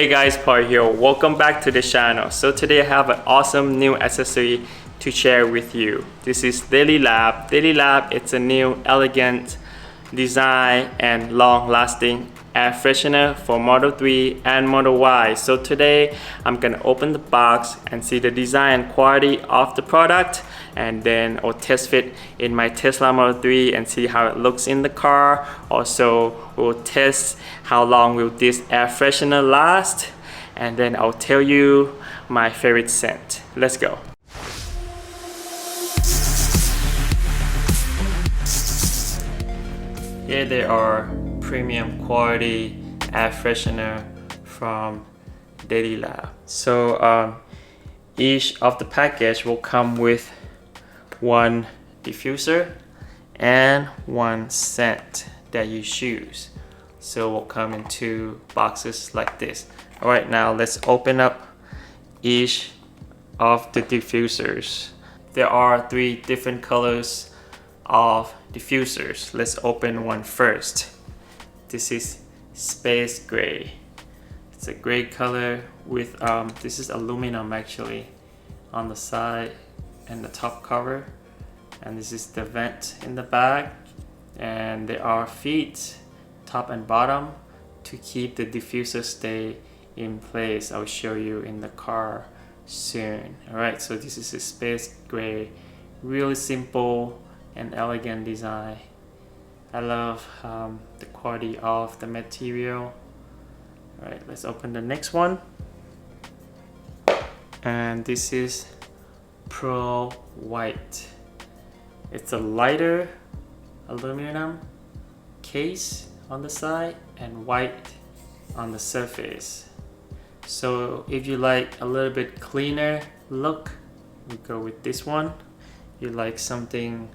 Hey guys, Paul here. Welcome back to the channel. So today I have an awesome new accessory to share with you. This is Daily Lab. Daily Lab, it's a new elegant design and long-lasting air freshener for Model 3 and Model Y. So today I'm gonna open the box and see the design and quality of the product, and then I'll test fit in my Tesla Model 3 and see how it looks in the car. Also, we'll test how long will this air freshener last, and then I'll tell you my favorite scent. Let's go. Here there are premium quality air freshener from Daily Lab. So each of the package will come with one diffuser and one scent that you choose. So will come in two boxes like this. All right, now let's open up each of the diffusers. There are 3 different colors of diffusers. Let's open one first. This is space gray. It's a gray color with this is aluminum actually on the side and the top cover, and this is the vent in the back, and there are feet top and bottom to keep the diffuser stay in place. I'll show you in the car soon. All right, so this is a space gray, really simple and elegant design. I love the quality of the material. All right, let's open the next one. And this is Pearl White. It's a lighter aluminum case on the side and white on the surface. So if you like a little bit cleaner look, you go with this one. You like something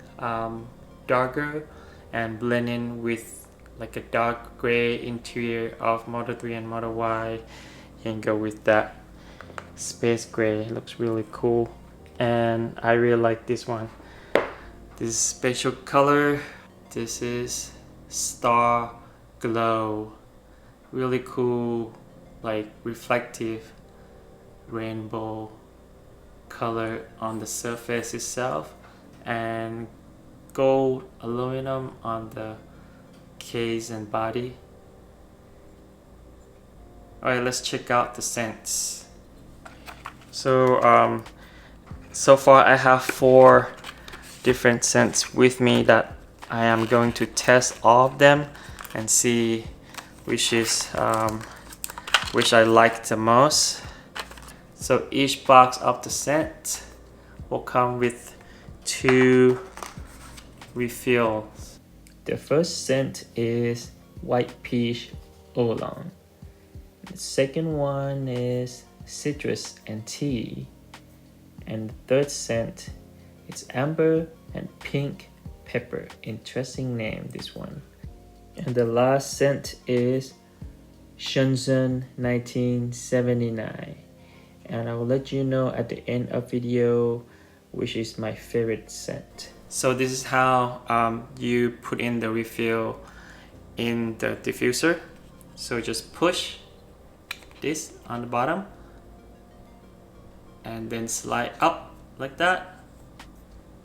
darker and blend in with like a dark gray interior of Model 3 and Model Y, you can go with that space gray. It looks really cool, and I really like this one. This special color, this is Star Glow. Really cool, like reflective rainbow color on the surface itself, and gold aluminum on the case and body. Alright, let's check out the scents. So so far I have 4 different scents with me that I am going to test all of them and see which is which I like the most. So each box of the scent will come with 2 refills. The first scent is White Peach Oolong. The second one is Citrus and Tea. And the third scent is Amber and Pink Pepper. Interesting name, this one. And the last scent is Shenzhen 1979. And I will let you know at the end of video which is my favorite scent. So this is how you put in the refill in the diffuser. So just push this on the bottom and then slide up like that,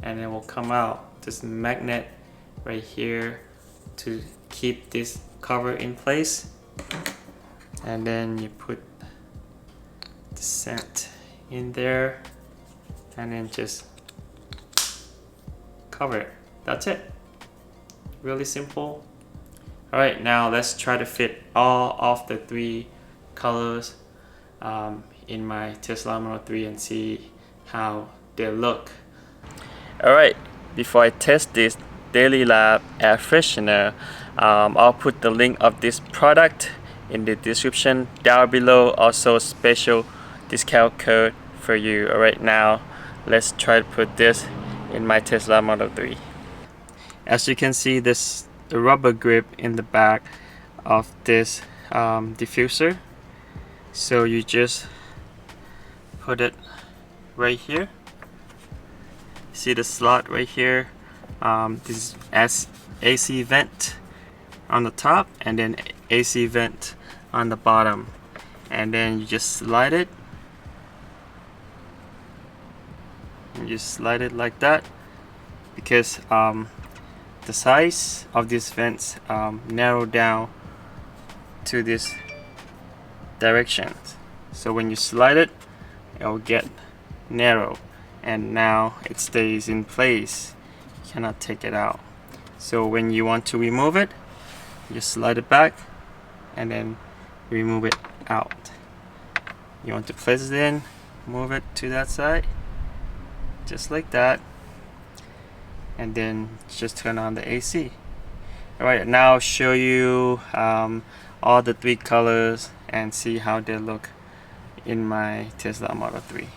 and it will come out. This magnet right here to keep this cover in place, and then you put the scent in there and then just cover it. That's it. Really simple. Alright, now let's try to fit all of the 3 colors in my Tesla Model 3 and see how they look. Alright, before I test this Daily Lab air freshener, I'll put the link of this product in the description down below. Also special discount code for you. Alright, now let's try to put this in my Tesla Model 3. As you can see, this the rubber grip in the back of this diffuser. So you just put it right here. See the slot right here. This is AC vent on the top and then AC vent on the bottom. and then you just slide it. And you slide it like that, because the size of these vents narrow down to this direction. So when you slide it, it'll get narrow, and now it stays in place. You cannot take it out. So when you want to remove it, you slide it back and then remove it out. You want to place it in, move it to that side, just like that, and then just turn on the AC. Alright, now I'll show you all the 3 colors and see how they look in my Tesla Model 3.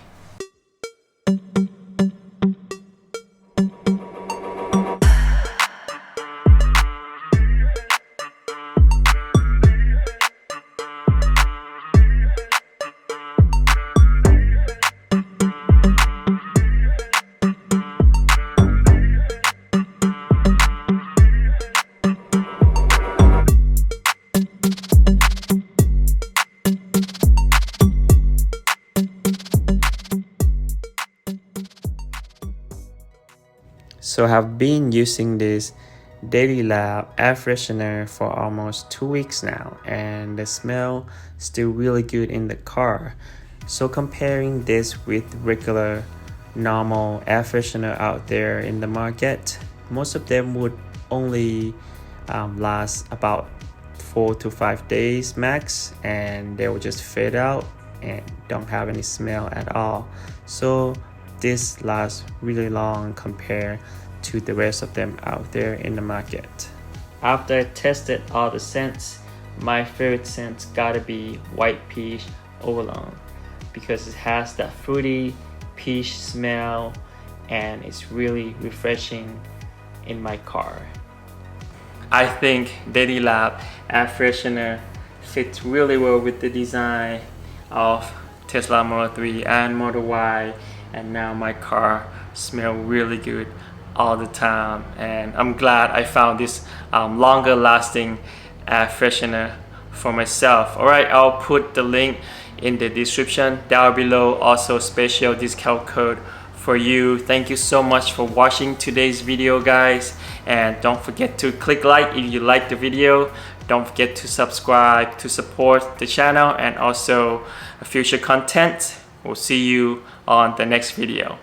So I've been using this Daily Lab air freshener for almost 2 weeks now, and the smell still really good in the car. So comparing this with regular normal air freshener out there in the market, most of them would only last about 4 to 5 days max, and they will just fade out and don't have any smell at all. So this lasts really long compared to the rest of them out there in the market. After I tested all the scents, my favorite scent gotta be white peach overlong, because it has that fruity peach smell and it's really refreshing in my car. I think Daily Lab air freshener fits really well with the design of Tesla Model 3 and Model Y, and now my car smells really good all the time, and I'm glad I found this longer lasting air freshener for myself. Alright, I'll put the link in the description down below, also special discount code for you. Thank you so much for watching today's video, guys, and don't forget to click like if you like the video. Don't forget to subscribe to support the channel and also future content. We'll see you on the next video.